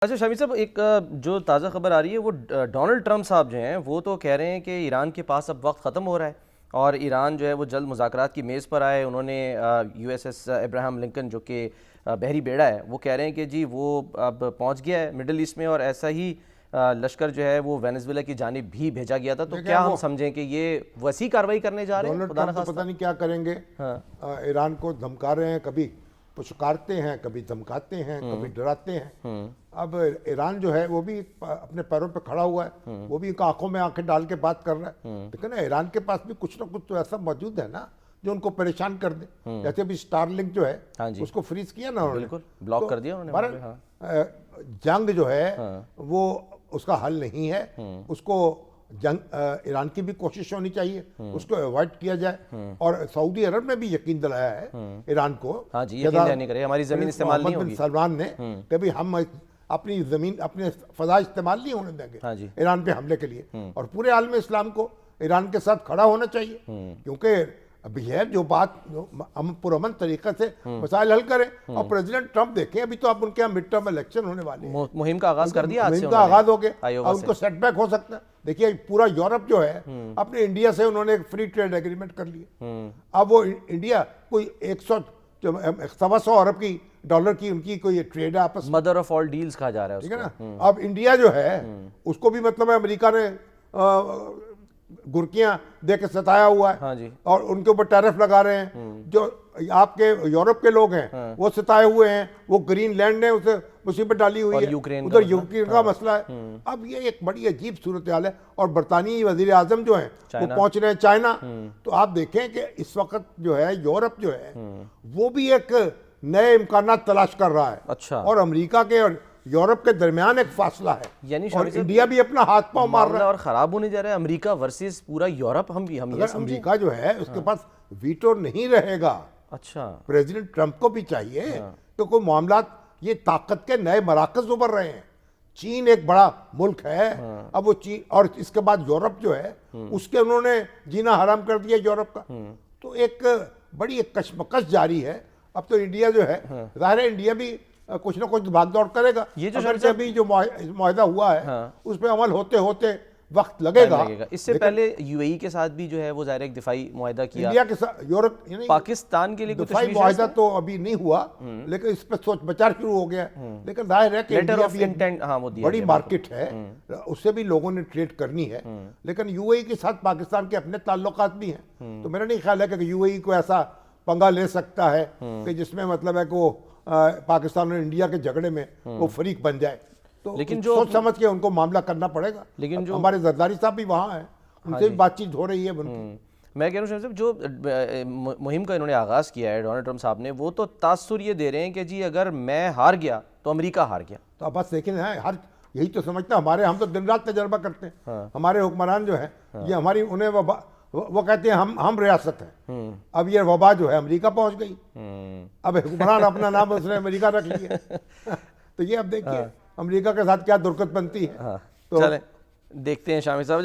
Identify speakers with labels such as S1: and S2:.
S1: اچھا شامی صاحب، ایک جو تازہ خبر آ رہی ہے وہ ڈونلڈ ٹرمپ صاحب جو ہیں وہ تو کہہ رہے ہیں کہ ایران کے پاس اب وقت ختم ہو رہا ہے اور ایران جو ہے وہ جلد مذاکرات کی میز پر آئے. انہوں نے U S S Abraham Lincoln جو کہ بحری بیڑا ہے وہ کہہ رہے ہیں کہ جی وہ اب پہنچ گیا ہے مڈل ایسٹ میں، اور ایسا ہی لشکر جو ہے وہ وینزویلا کی جانب بھی بھیجا گیا تھا. تو کیا ہم سمجھیں کہ یہ وسیع کارروائی کرنے جا رہے ہیں؟
S2: ڈونلڈ ٹرمپ تو پتہ نہیں کیا کریں گے. ایران کو دھمکا رہے ہیں، کبھی پچکارتے ہیں، کبھی دھمکاتے ہیں، کبھی ڈراتے ہیں. اب ایران جو ہے وہ بھی اپنے پیروں پہ کھڑا ہوا ہے، وہ بھی آنکھوں میں آنکھیں ڈال کے بات کر رہا ہے. لیکن ایران کے پاس بھی کچھ نہ کچھ تو ایسا موجود ہے نا جو ان کو پریشان کر دے. جیسے ابھی اسٹار لنک جو ہے اس کو فریز کیا نا،
S1: بالکل بلاک کر دیا انہوں نے.
S2: جنگ جو ہے وہ اس کا حل نہیں ہے. اس کو جنگ ایران کی بھی کوشش ہونی چاہیے، اس کو ایوائڈ کیا جائے. اور سعودی عرب نے بھی یقین دلایا ہے ایران کو،
S1: ہماری زمین استعمال نہیں ہوگی.
S2: سلمان نے کبھی ہم اپنی زمین اپنے فضا استعمال نہیں ہونے دیں گے ایران پہ حملے کے لیے. اور پورے عالم اسلام کو ایران کے ساتھ کھڑا ہونا چاہیے، کیونکہ ابھی ہے جو بات پرامن طریقہ سے مسائل حل کریں. اور پریزیڈنٹ ٹرمپ دیکھیں، ابھی تو اب ان کے یہاں مڈ ٹرم الیکشن ہونے والے ہیں،
S1: مہم کا آغاز کر دیا.
S2: مہم کا آغاز ہو گیا اور ان کو سیٹ بیک ہو سکتا ہے. دیکھیے پورا یورپ جو ہے اپنے انڈیا سے انہوں نے ایک فری ٹریڈ ایگریمنٹ کر لیا. اب وہ انڈیا کوئی 100 ارب کی ڈالر کی ان کی کوئی ٹریڈ ہے آپس،
S1: مدر آف آل ڈیلز کہا جا رہا ہے.
S2: ٹھیک ہے نا. اب انڈیا جو ہے اس کو بھی مطلب ہے امریکہ نے گرکیاں دے کے ستایا ہوا ہے اور ان کے اوپر ٹیرف لگا رہے ہیں. جو آپ کے یورپ کے لوگ ہیں وہ ستائے ہوئے ہیں، وہ گرین لینڈ نے اسے مصیبت ڈالی ہوئی ہے، ادھر یوکرین کا مسئلہ ہے. اب یہ ایک بڑی عجیب صورتحال ہے. اور برطانوی وزیر اعظم جو ہیں وہ پہنچ رہے ہیں چائنا. تو آپ دیکھیں کہ اس وقت جو ہے یورپ جو ہے وہ بھی ایک نئے امکانات تلاش کر رہا ہے. اور امریکہ کے اور یورپ کے درمیان ایک فاصلہ ہے،
S1: یعنی
S2: اور انڈیا بھی اپنا ہاتھ پاؤں مار رہا ہے
S1: اور خراب ہونے جا رہا ہے. امریکہ ورسز پورا یورپ. ہم
S2: امریکہ جو ہے اس کے پاس ویٹو نہیں رہے گا.
S1: اچھا،
S2: پریزیڈنٹ ٹرمپ کو بھی چاہیے کہ کوئی معاملات، یہ طاقت کے نئے مراکز ابھر رہے ہیں. چین ایک بڑا ملک ہے، اب وہ چین اور اس کے بعد یورپ جو ہے اس کے انہوں نے جینا حرام کر دیا یورپ کا. تو ایک بڑی ایک کشمکش جاری ہے. اب تو انڈیا جو ہے ظاہر ہے انڈیا بھی کچھ نہ کچھ بھاگ دوڑ کرے گا.
S1: یہ جو
S2: ابھی جو معاہدہ ہوا ہے اس پہ عمل ہوتے ہوتے وقت لگے گا.
S1: اس سے پہلے یو اے ای کے ساتھ بھی جو ہے وہ ظاہر ایک دفاعی معاہدہ کیا.
S2: انڈیا کے ساتھ یورپ
S1: پاکستان کے لیے
S2: دفاعی معاہدہ تو ابھی نہیں ہوا، لیکن اس پہ سوچ بچار شروع ہو گیا. لیکن ظاہر ہے کہ انڈیا بڑی مارکیٹ ہے، اس سے بھی لوگوں نے ٹریڈ کرنی ہے. لیکن یو اے ای کے ساتھ پاکستان کے اپنے تعلقات بھی ہیں. تو میرا نہیں خیال ہے کہ یو اے ای کو ایسا پنگا لے سکتا ہے کہ جس میں مطلب ہے کہ وہ پاکستان اور انڈیا کے جھگڑے میں وہ فریق بن جائے. تو لیکن جو سوچ سمجھ کے ان کو معاملہ کرنا پڑے گا. لیکن جو ہمارے زرداری صاحب بھی وہاں ہیں، ان سے بھی بات چیت ہو رہی ہے.
S1: میں کہہ رہا ہوں صاحب، جو مہم کا انہوں نے آغاز کیا ہے ڈونلڈ ٹرمپ صاحب نے، وہ تو تاثر یہ دے رہے ہیں کہ جی اگر میں ہار گیا تو امریکہ ہار گیا.
S2: تو اب بس دیکھیں ہر یہی تو سمجھتا ہمارے، ہم تو دن رات تجربہ کرتے ہیں. ہمارے حکمران جو ہیں یہ ہماری انہیں وہ کہتے ہیں ہم ریاست ہیں. اب یہ وبا جو ہے امریکہ پہنچ گئی. اب حکمران اپنا نام اس نے امریکہ رکھ لیا. تو یہ اب دیکھیے امریکہ کے ساتھ کیا درکت بنتی ہے.
S1: چلیں دیکھتے ہیں شامی صاحب.